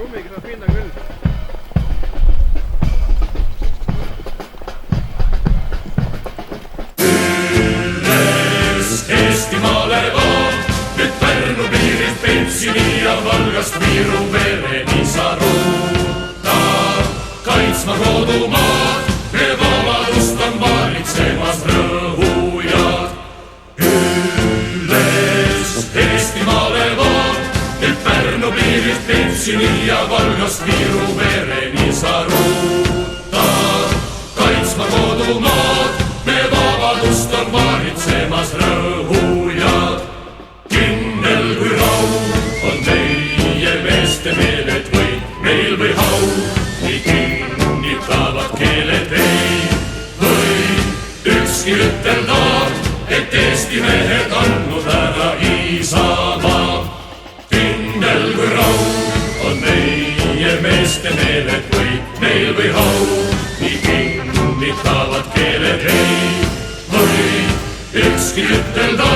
kummiga saab minna küll. Üles Eestimaale vaan, nyt Pärnu piirit Peipsini ja Valgast Viru vereni sa ruutaa. Kaitsma kodumaad, me vabadust on valitsemas rõhujad. Üles Eestimaale vaan, nüüd Pärnu piirit Peipsini ja Valgast Viru vereni sa ruutaa. Kaitsma kodumaad, me vabadust on valitsemas rõhujad. Kindel kui rahu on meie meeste meel, et võit meil või hau, nii kinnitavad keeled ei või ükski ütelda, et Eesti mehed andnud ära Isamaa. Kindel kui rahu on meie meeste meel, et võit meil või hau, nii kinnitavad keeled ei või ükski ütelda,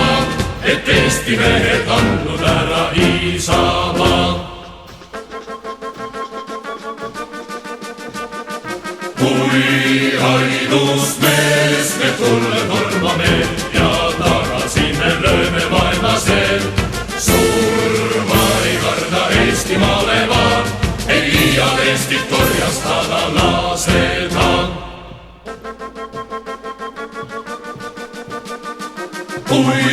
et Eesti mehed andnud ära Isamaa. Kui ainus mees me tulle tormame ja tagasi me lööme vaenlasel, surma ei karda Eestimaale vaan, ei iial Eestit korjastada laseda. Kui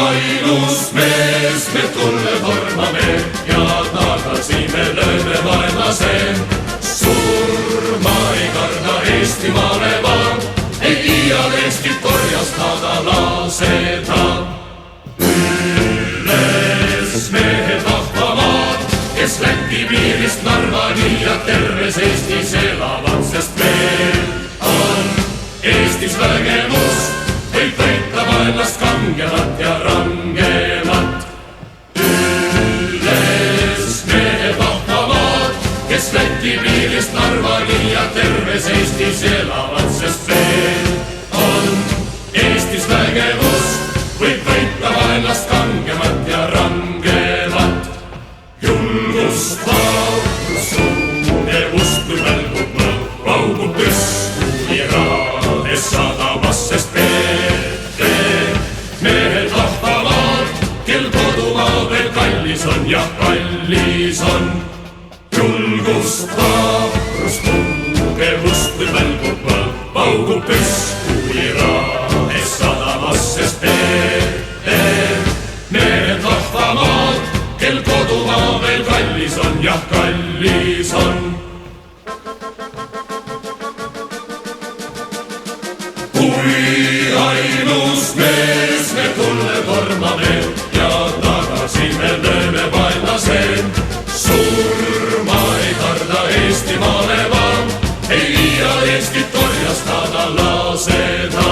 ainus mees me tulle tormame ja tagasi me lööme vaenlasel, surma ei karda Eestimaale vaan, ei iial Eestit korjastada laseda. Üles mehed vahvamaad, kes Läti piirist Narvani ja terves Eestis elavad, sest meil on Eestis vägemus, võib võita vaenlast kangemat ja rangemat. Üles mehed vahvamaad, kes Läti piirist Narvani ja terves Eestis elavad, sest meil on Eestis vägemus, võib võita vaenlast kangemat ja rangemat. Julgust, vaurust, tugevust, kui välgub mõõb, paugub püsku iraades sadamas, sest mehed vahvamaad, kel kodumaa veel kallis on ja kallis on. Julgust, vaurust, tugevust, kui välgub mõõb, paugub püsku iraades sadamas, sest mehed vahvamaad, kel kodumaa veel kallis on ja kallis on. Kui ainus mees me tulle tormame ja tagasi me lööme vaenlasel, surma ei karda Eestimaale vaan, ei iial Eestit korjastada laseda.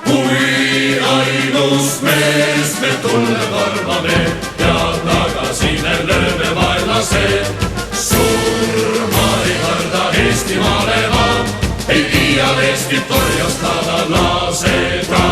Kui ainus mees me tulle tormame ja tagasi me lööme vaenlasel, surma ei karda Eestimaale vaan, ei iial Eestit korjastada laseda.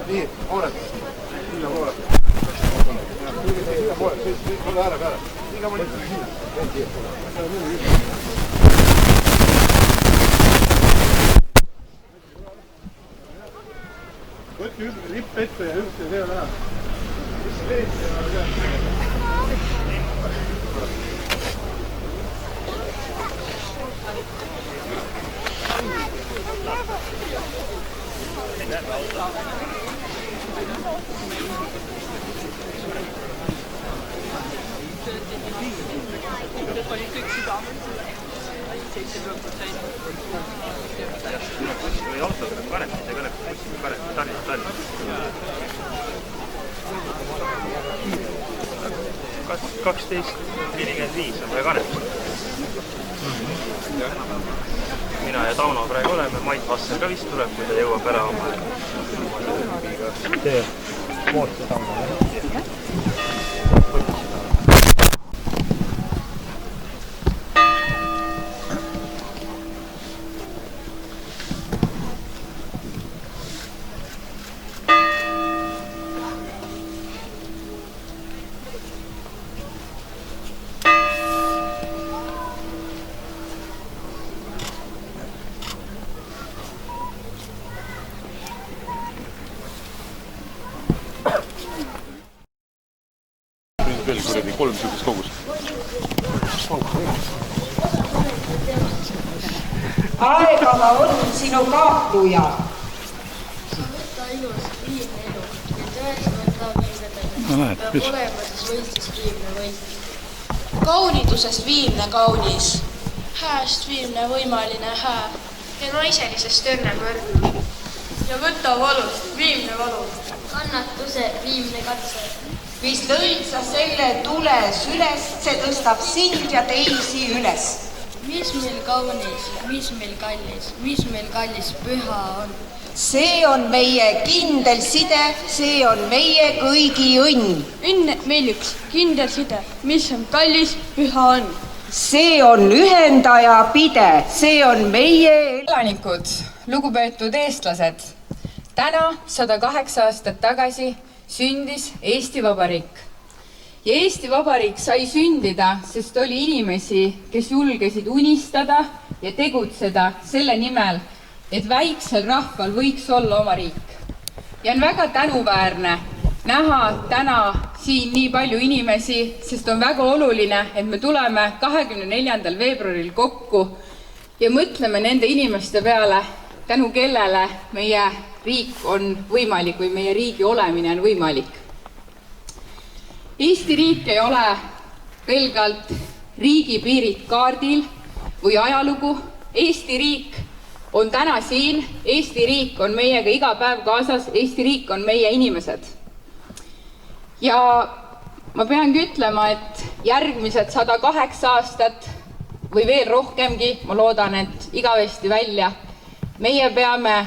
Nii, pooled. Sinna pooled. Sinna pooled. Sinna ära peale. Iga mõni. Võt lipp ette ja üks ja see on ära. või autoga Kanepit ja Kanepit Tallinna. 12:45 on vaja Kanepit. Mina ja Tauno praegu oleme, Mait Vasser ka vist tuleb, kui ta jõuab ära oma tee mootor Tauno. Veel kuradi 3 süüdist kogus. Aegama on sinu kaapluja. Võtta ilus viimne elu ja tõestada meile täna. Peab olema siis võistis viimne võit. Kauniduses viimne kaunis. Hääst viimne võimaline hää. Ja naiselisest õnne võrd. Ja võta valust viimne valu. Kannatuse viimne katse. Mis lõid sa selle tule sülest, see tõstab sind ja teisi üles. Mis meil kaunis, mis meil kallis püha on. See on meie kindel side, see on meie kõigi õnn. Õnn meil üks kindel side, mis on kallis püha on. See on ühendaja pide, see on meie elanikud, lugupeetud eestlased. Täna 108 aastat tagasi sündis Eesti Vabariik. Ja Eesti Vabariik sai sündida, sest oli inimesi, kes julgesid unistada ja tegutseda selle nimel, et väiksel rahval võiks olla oma riik. Ja on väga tänuväärne näha täna siin nii palju inimesi, sest on väga oluline, et me tuleme 24. veebruaril kokku ja mõtleme nende inimeste peale, tänu kellele meie riik on võimalik või meie riigi olemine on võimalik. Eesti riik ei ole pelgalt riigipiirid kaardil või ajalugu. Eesti riik on täna siin, Eesti riik on meiega iga päev kaasas, Eesti riik on meie inimesed. Ja ma peangi ütlema, et järgmised 108 aastat või veel rohkemgi, ma loodan, et igavesti välja, meie peame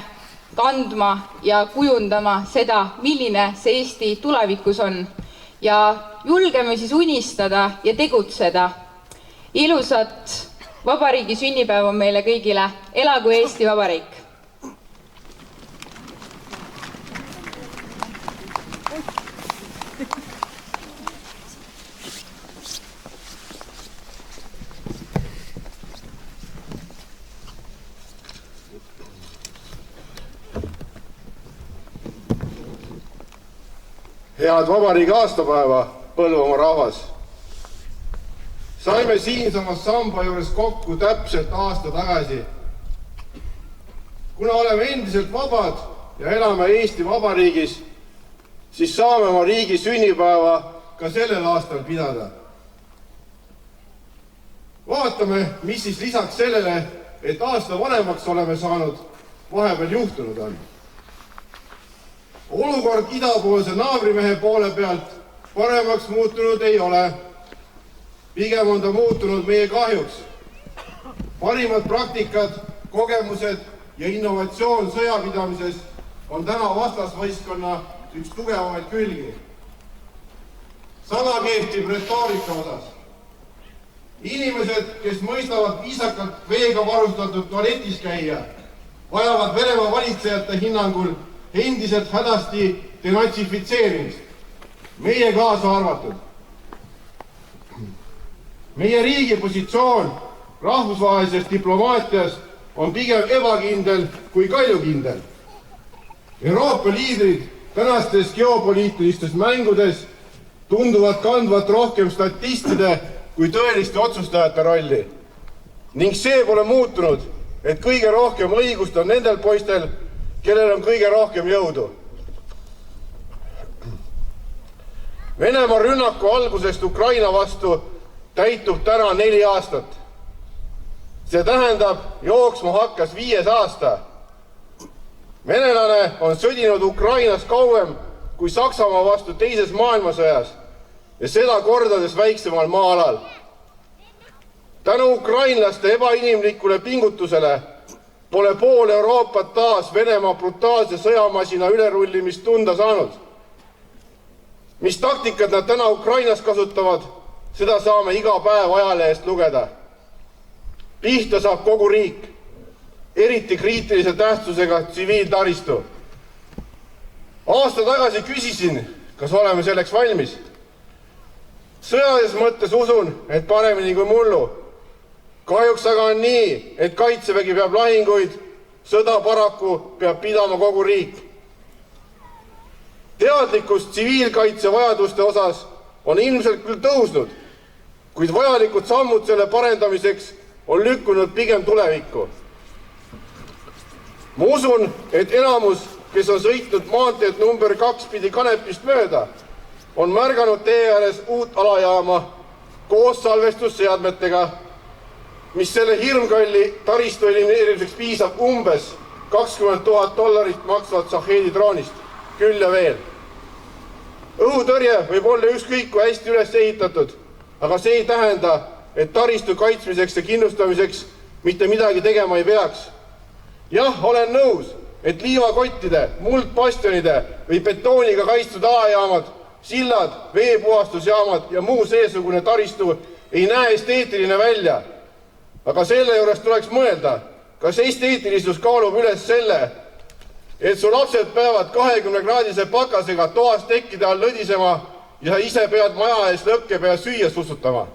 kandma ja kujundama seda, milline see Eesti tulevikus on. Ja julgeme siis unistada ja tegutseda. Ilusat vabariigi sünnipäeva meile kõigile. Elagu Eesti Vabariik! Head vabariigi aastapäeva, Põlvamaa rahvas! Saime siinsamas samba juures kokku täpselt aasta tagasi. Kuna oleme endiselt vabad ja elame Eesti Vabariigis, siis saame oma riigi sünnipäeva ka sellel aastal pidada. Vaatame, mis siis lisaks sellele, et aasta vanemaks oleme saanud, vahepeal juhtunud on. Olukord idapoolse naabrimehe poole pealt paremaks muutunud ei ole. Pigem on ta muutunud meie kahjuks. Parimad praktikad, kogemused ja innovatsioon sõjapidamises on täna vastasvõistkonna üks tugevamaid külgi. Sama kehtib retoorika osas. Inimesed, kes mõistavad viisakalt veega varustatud tualetis käia, vajavad Venemaa valitsejate hinnangul endiselt hädasti denatsifitseerimist, meie kaasa arvatud. Meie riigi positsioon rahvusvahelises diplomaatias on pigem ebakindel kui kaljukindel. Euroopa liidrid tänastes geopoliitilistes mängudes tunduvad kandvat rohkem statistide kui tõeliste otsustajate rolli. Ning see pole muutunud, et kõige rohkem õigust on nendel poistel, kellel on kõige rohkem jõudu. Venemaa rünnaku algusest Ukraina vastu täitub täna 4 aastat. See tähendab, jooksma hakkas 5. aasta. Venelane on sõdinud Ukrainas kauem kui Saksamaa vastu teises maailmasõjas ja seda kordades väiksemal maa-alal. Tänu ukrainlaste ebainimlikule pingutusele pole pool Euroopat taas Venemaa brutaalse sõjamasina ülerullimist tunda saanud. Mis taktikat nad täna Ukrainas kasutavad, seda saame iga päev ajalehest lugeda. Pihta saab kogu riik, eriti kriitilise tähtsusega tsiviiltaristu. Aasta tagasi küsisin, kas oleme selleks valmis. Sõjalises mõttes usun, et paremini kui mullu. Kahjuks aga on nii, et kaitsevägi peab lahinguid, sõda paraku peab pidama kogu riik. Teadlikkus tsiviilkaitse vajaduste osas on ilmselt küll tõusnud, kuid vajalikud sammud selle parendamiseks on lükkunud pigem tulevikku. Ma usun, et enamus, kes on sõitnud maanteed number 2 pidi Kanepist mööda, on märganud tee ääres uut alajaama koos salvestusseadmetega, mis selle hirmkalli taristu elimineerimiseks piisab umbes $20,000 maksvat Shaheedi-droonist, küll ja veel. Õhutõrje võib olla ükskõik kui hästi üles ehitatud, aga see ei tähenda, et taristu kaitsmiseks ja kindlustamiseks mitte midagi tegema ei peaks. Jah, olen nõus, et liivakottide, muldbastionide või betooniga kaitstud alajaamad, sillad, veepuhastusjaamad ja muu seesugune taristu ei näe esteetiline välja. Aga selle juures tuleks mõelda, kas esteetilisus kaalub üles selle, et su lapsed peavad 20-kraadise pakasega toas tekkide all lõdisema ja ise pead maja ees lõkke pea süüa sussutama.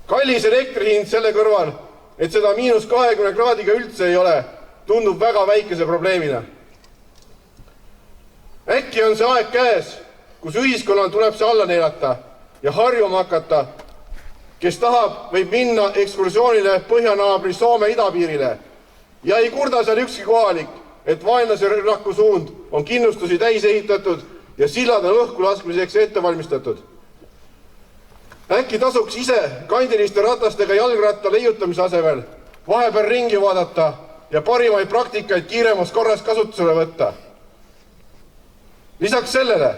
Kallis elektrihind selle kõrval, et seda -20 kraadiga üldse ei ole, tundub väga väikese probleemina. Äkki on see aeg käes, kus ühiskonnal tuleb see alla neelata ja harjuma hakata. Kes tahab, võib minna ekskursioonile põhjanaabri Soome idapiirile ja ei kurda seal ükski kohalik, et vaenlase rünnaku suund on kindlustusi täis ehitatud ja sillad on õhku laskmiseks ette valmistatud. Äkki tasuks ise kandiliste ratastega jalgratta leiutamise asemel vahepeal ringi vaadata ja parimaid praktikaid kiiremas korras kasutusele võtta. Lisaks sellele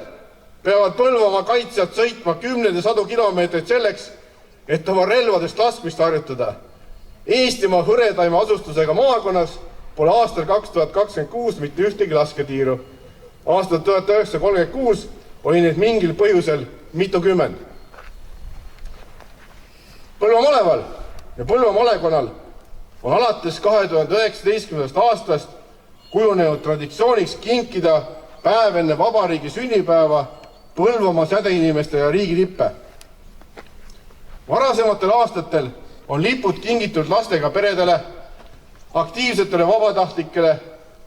peavad Põlvamaa kaitsjad sõitma 10 ja 100 kilomeetrit selleks, et oma relvadest laskmist harjutada. Eestimaa hõredaima asustusega maakonnas pole aastal 2026 mitte ühtegi lasketiiru. Aastal 1936 oli neid mingil põhjusel mitukümmend. Põlva maleval ja Põlva malekonnal on alates 2019. aastast kujunenud traditsiooniks kinkida päev enne vabariigi sünnipäeva Põlvamaa sädeinimeste ja riigilippe. Varasematel aastatel on lipud kingitud lastega peredele, aktiivsetele vabatahtlikele,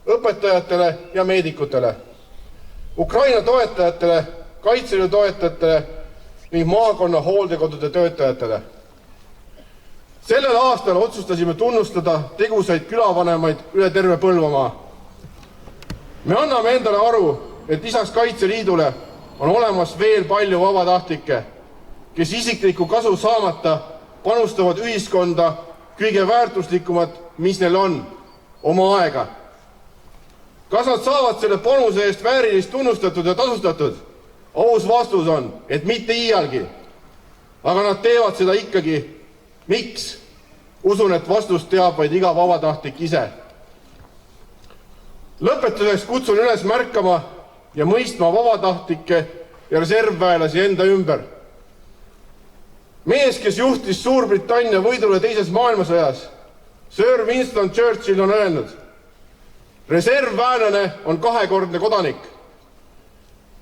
õpetajatele ja meedikutele, Ukraina toetajatele, Kaitseliidu toetajatele ning maakonna hooldekodude töötajatele. Sellel aastal otsustasime tunnustada tegusaid külavanemaid üle terve Põlvamaa. Me anname endale aru, et lisaks Kaitseliidule on olemas veel palju vabatahtlikke, kes isiklikku kasu saamata panustavad ühiskonda kõige väärtuslikumat, mis neil on, oma aega. Kas nad saavad selle panuse eest väärilist tunnustatud ja tasustatud? Aus vastus on, et mitte iialgi. Aga nad teevad seda ikkagi. Miks? Usun, et vastust teab vaid iga vabatahtlik ise. Lõpetuseks kutsun üles märkama ja mõistma vabatahtlikke ja reservväelasi enda ümber. Mees, kes juhtis Suurbritannia võidule teises maailmasõjas, Sir Winston Churchill on öelnud, reservväelane on kahekordne kodanik.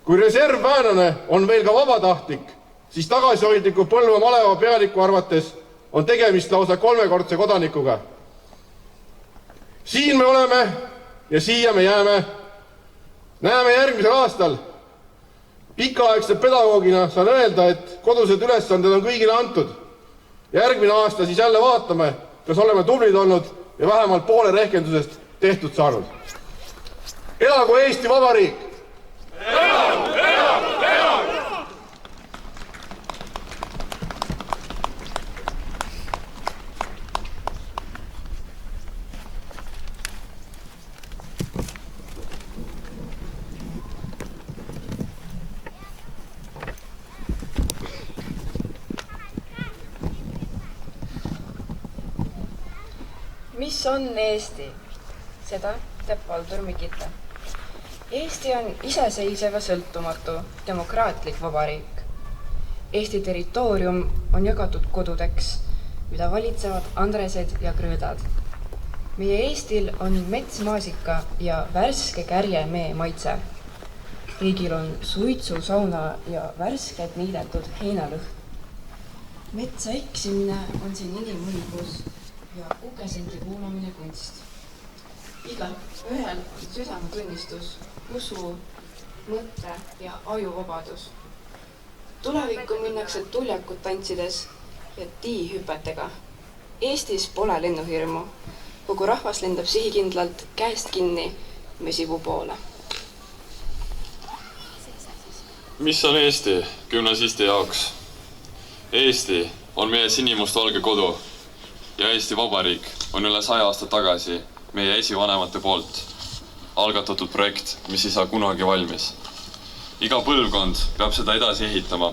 Kui reservväelane on veel ka vabatahtlik, siis tagasihoidliku Põlva maleva pealiku arvates on tegemist lausa kolmekordse kodanikuga. Siin me oleme ja siia me jääme Näeme järgmisel aastal. Pikaaegse pedagoogina saan öelda, et kodused ülesanded on kõigile antud. Järgmine aasta siis jälle vaatame, kas oleme tublid olnud ja vähemalt poole rehkendusest tehtud saanud. Elagu Eesti Vabariik! Elagu, elagu, elagu! Mis on Eesti? Seda teab Valdur Mikita. Eesti on iseseisev ja sõltumatu, demokraatlik vabariik. Eesti territoorium on jagatud kodudeks, mida valitsevad Andresed ja Krõõdad. Meie Eestil on metsmaasika ja värske kärjemee maitse. Riigil on suitsu, sauna ja värsked niidetud heinalõhn. Metsa eksimine on siin inimõigus ja ukesendi kuulamine kunst. Igal ühel on südametunnistus, usu, mõtte ja ajuvabadus. Tulevikku minnakse tuljakut tantsides ja tiihüpetega. Eestis pole lennuhirmu. Kogu rahvas lendab sihikindlalt käest kinni mesipuu poole. Mis on Eesti gümnasisti jaoks? Eesti on meie sinimustvalge kodu. Ja Eesti Vabariik on üle 100 aastat tagasi meie esivanemate poolt algatatud projekt, mis ei saa kunagi valmis. Iga põlvkond peab seda edasi ehitama.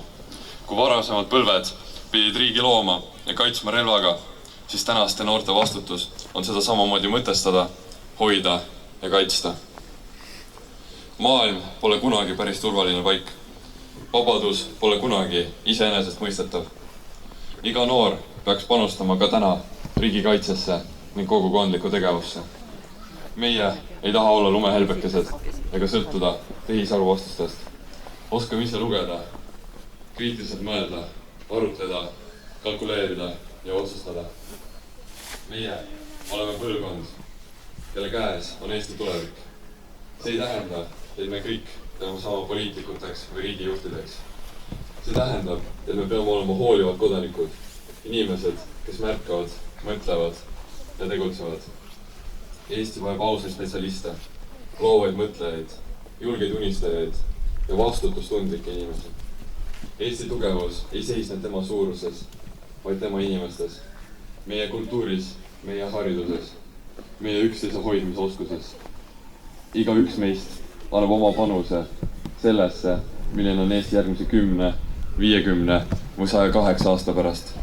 Kui varasemad põlved pidid riigi looma ja kaitsma relvaga, siis tänaste noorte vastutus on seda samamoodi mõtestada, hoida ja kaitsta. Maailm pole kunagi päris turvaline paik. Vabadus pole kunagi iseenesest mõistetav. Iga noor peaks panustama ka täna riigikaitsesse ning kogukondlikku tegevusse. Meie ei taha olla lumehelbekesed ega sõltuda tehisaruvastustest. Oskame ise lugeda, kriitiliselt mõelda, arutleda, kalkuleerida ja otsustada. Meie oleme põlvkond, kelle käes on Eesti tulevik. See ei tähenda, et me kõik peame saama poliitikuteks või riigijuhtideks. See tähendab, et me peame olema hoolivad kodanikud, inimesed, kes märkavad, mõtlevad ja tegutsevad. Eesti vajab ausaid spetsialiste, loovaid mõtlejaid, julgeid unistajaid ja vastutustundlikke inimesi. Eesti tugevus ei seisne tema suuruses, vaid tema inimestes, meie kultuuris, meie hariduses, meie üksteise hoidmise oskuses. Iga üks meist annab oma panuse sellesse, milline on Eesti järgmise 10, 50 või 108 aasta pärast.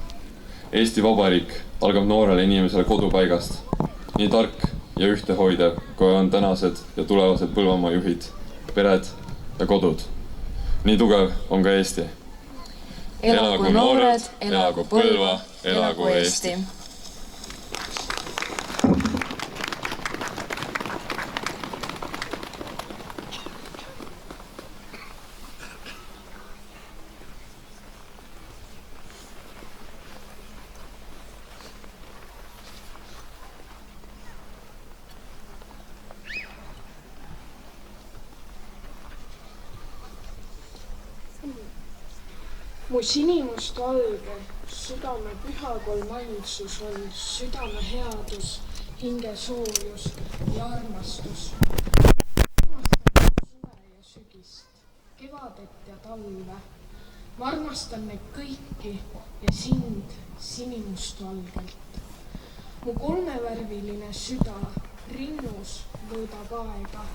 Eesti Vabariik algab noorele inimesele kodupaigast, nii tark ja ühtehoidev, kui on tänased ja tulevased Põlvamaa juhid, pered ja kodud. Nii tugev on ka Eesti. Elagu noored, elagu Põlva, elagu Eesti. Mu sinimustvalge südame pühakolmainsus on südame headus, hinge soojus ja armastus. Armastan suve ja sügist, kevadet ja talve. Ma armastan neid kõiki ja sind sinimustvalgelt. Mu kolmevärviline süda rinnus mõõdab aega.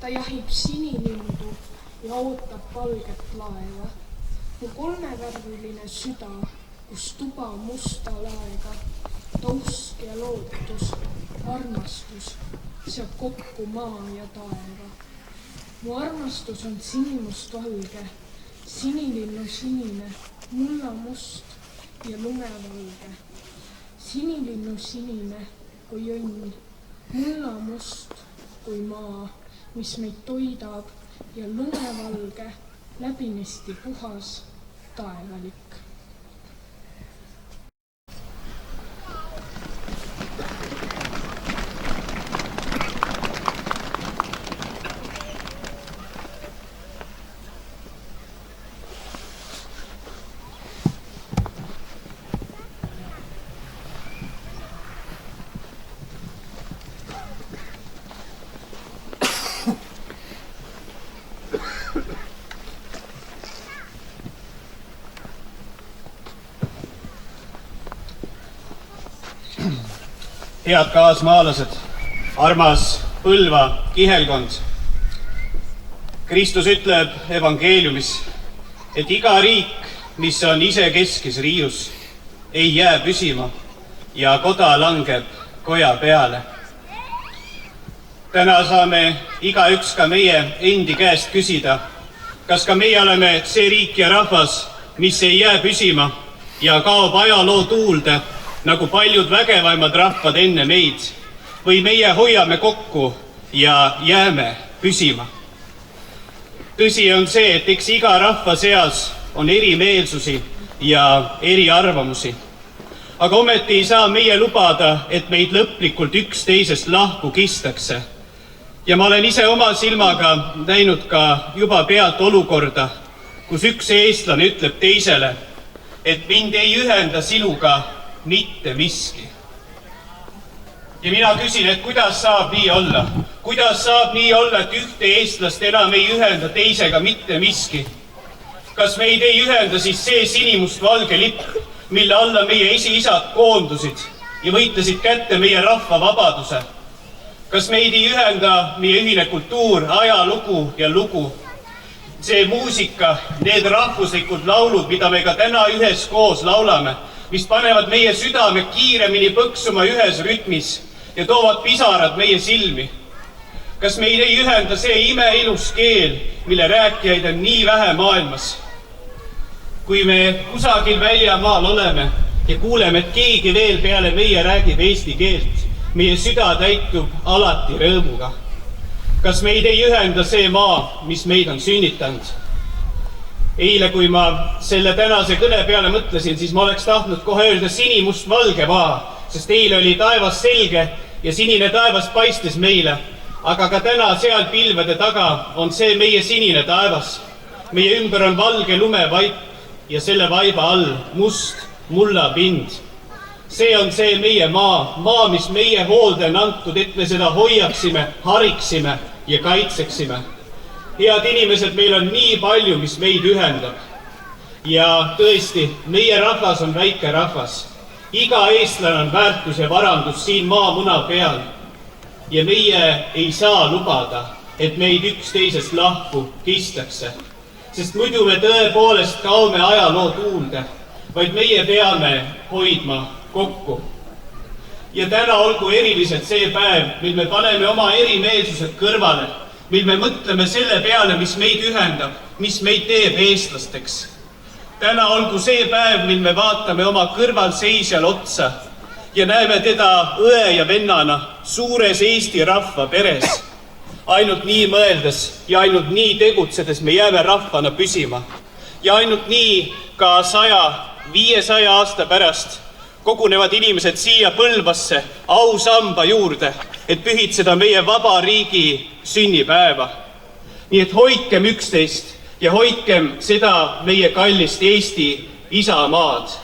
Ta jahib sinilindu ja ootab valget laeva. Mu kolmevärviline süda, kus tuba musta laega, ta usk ja lootus, armastus seab kokku maa ja taeva. Mu armastus on sinimustvalge, sinilinnu sinine, mullamust ja lumevalge. Sinilinnu sinine kui õnn, mullamust kui maa, mis meid toidab ja lumevalge, läbinisti puhas, taevalik. Head kaasmaalased, armas Põlva kihelkond. Kristus ütleb evangeeliumis, et iga riik, mis on isekeskis riius, ei jää püsima ja koda langeb koja peale. Täna saame igaüks ka meie endi käest küsida, kas ka meie oleme see riik ja rahvas, mis ei jää püsima ja kaob ajaloo tuulde, nagu paljud vägevaimad rahvad enne meid, või meie hoiame kokku ja jääme püsima. Tõsi on see, et eks iga rahva seas on erimeelsusi ja eriarvamusi. Aga ometi ei saa meie lubada, et meid lõplikult üksteisest lahku kistakse. Ja ma olen ise oma silmaga näinud ka juba pealt olukorda, kus üks eestlane ütleb teisele, et mind ei ühenda sinuga mitte miski. Ja mina küsin, et kuidas saab nii olla? Kuidas saab nii olla, et ühte eestlast enam ei ühenda teisega mitte miski? Kas meid ei ühenda siis see sinimustvalge lipp, mille alla meie esiisad koondusid ja võitlesid kätte meie rahva vabaduse? Kas meid ei ühenda meie ühine kultuur, ajalugu ja lugu? See muusika, need rahvuslikud laulud, mida me ka täna üheskoos laulame, mis panevad meie südame kiiremini põksuma ühes rütmis ja toovad pisarad meie silmi. Kas meid ei ühenda see imeilus keel, mille rääkijaid on nii vähe maailmas? Kui me kusagil väljamaal oleme ja kuuleme, et keegi veel peale meie räägib eesti keelt, meie süda täitub alati rõõmuga. Kas meid ei ühenda see maa, mis meid on sünnitanud? Eile, kui ma selle tänase kõne peale mõtlesin, siis ma oleks tahtnud kohe öelda sinimustvalge maa, sest eile oli taevas selge ja sinine taevas paistes meile. Aga ka täna seal pilvede taga on see meie sinine taevas. Meie ümber on valge lumevaip ja selle vaiba all must mullapind. See on see meie maa, mis meie hoolde on antud, et me seda hoiaksime, hariksime ja kaitseksime. Head inimesed, meil on nii palju, mis meid ühendab. Ja tõesti, meie rahvas on väike rahvas. Iga eestlane on väärtus ja varandus siin maamuna peal. Ja meie ei saa lubada, et meid üksteisest lahku kistakse. Sest muidu me tõepoolest kaome ajaloo tuulde, vaid meie peame hoidma kokku. Ja täna olgu eriliselt see päev, mil me paneme oma erimeelsused kõrvale, mil me mõtleme selle peale, mis meid ühendab, mis meid teeb eestlasteks. Täna olgu see päev, mil me vaatame oma kõrvalseisjal otsa ja näeme teda õe ja vennana suures Eesti rahva peres. Ainult nii mõeldes ja ainult nii tegutsedes me jääme rahvana püsima. Ja ainult nii ka 100-500 aasta pärast kogunevad inimesed siia Põlvasse ausamba juurde, et pühitseda meie vaba riigi sünnipäeva. Nii et hoidkem üksteist ja hoidkem seda meie kallist Eesti isamaad.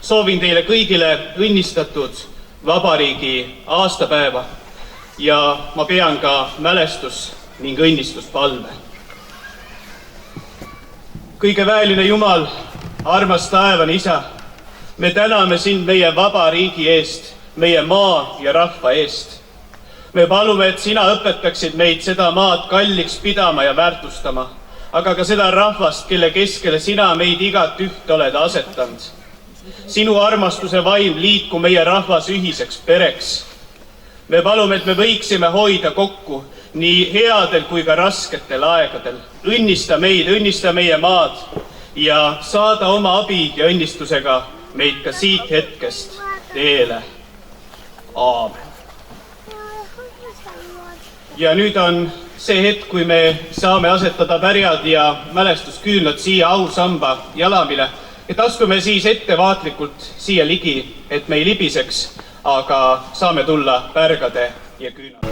Soovin teile kõigile õnnistatud vabariigi aastapäeva ja ma pean ka mälestus- ning õnnistuspalve. Kõige väeline Jumal, armas taevane Isa, me täname sind meie vaba riigi eest, meie maa ja rahva eest. Me palume, et sina õpetaksid meid seda maad kalliks pidama ja väärtustama, aga ka seda rahvast, kelle keskele sina meid igat üht oled asetanud. Sinu armastuse vaim liitku meie rahvas ühiseks pereks. Me palume, et me võiksime hoida kokku nii headel kui ka rasketel aegadel. Õnnista meid, õnnista meie maad ja saada oma abi ja õnnistusega meid ka siit hetkest teele. Aamen. Ja nüüd on see hetk, kui me saame asetada pärjad ja mälestusküünlad siia ausamba jalamile. Et astume siis ettevaatlikult siia ligi, et me ei libiseks, aga saame tulla pärgade ja küünlad.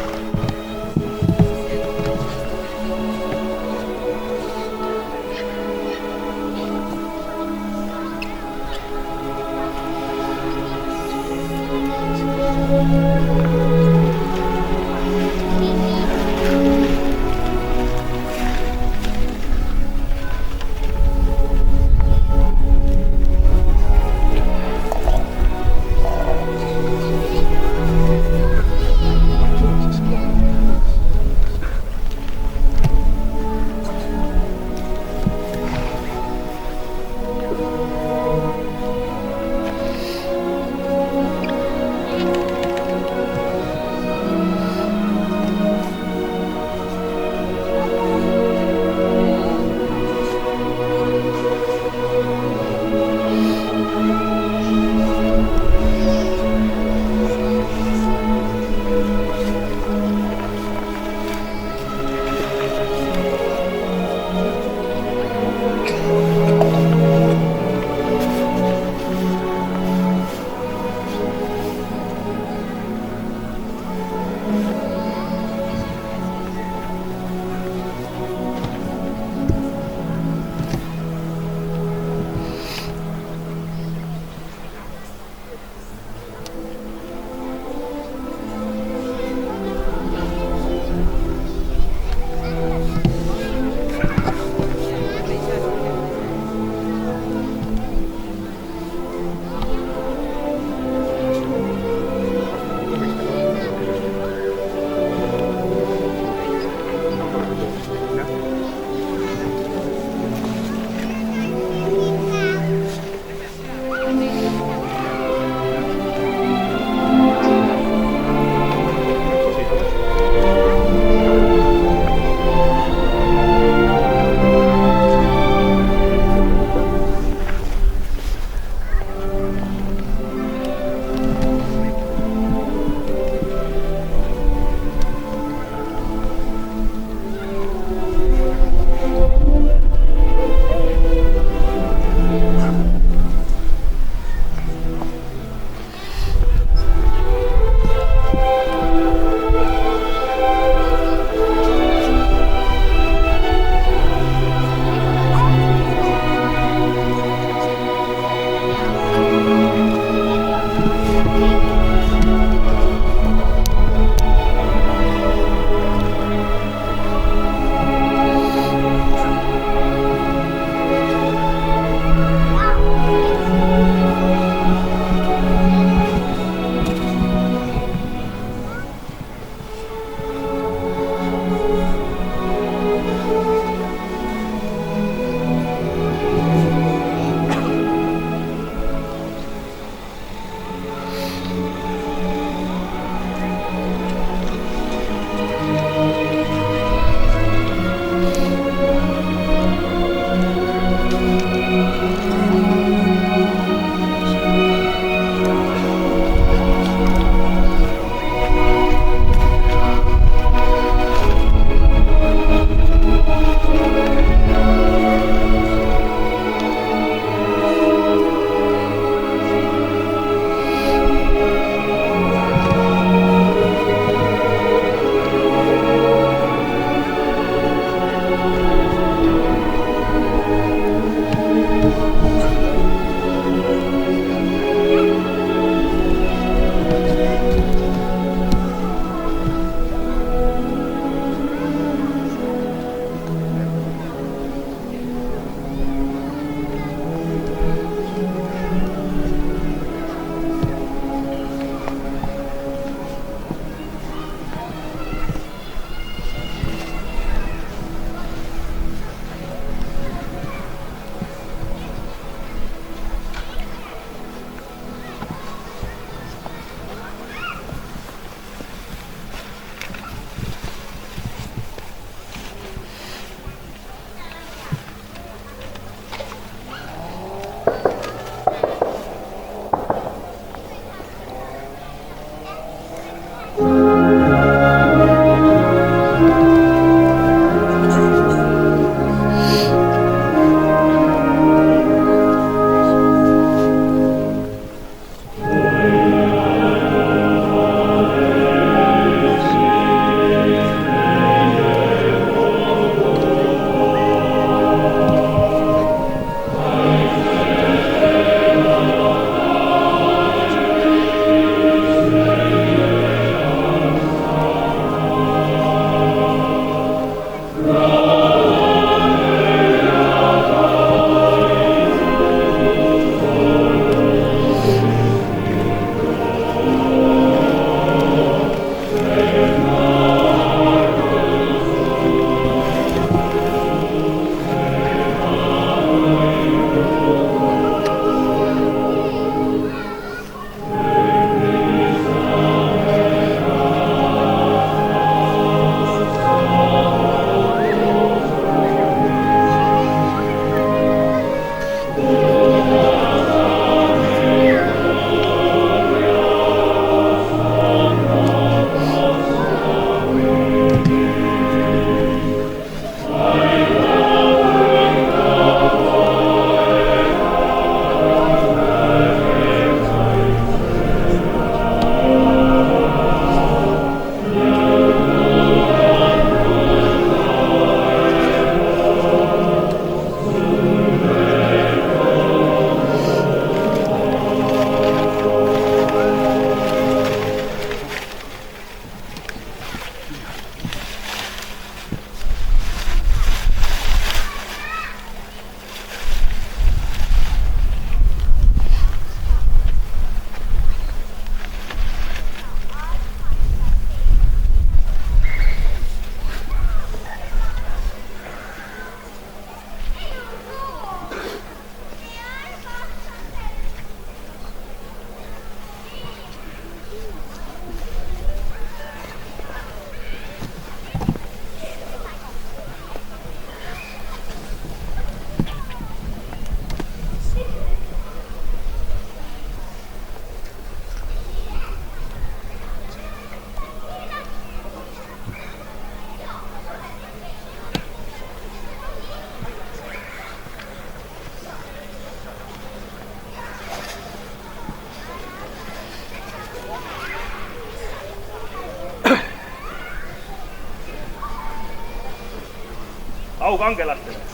aukangelastele.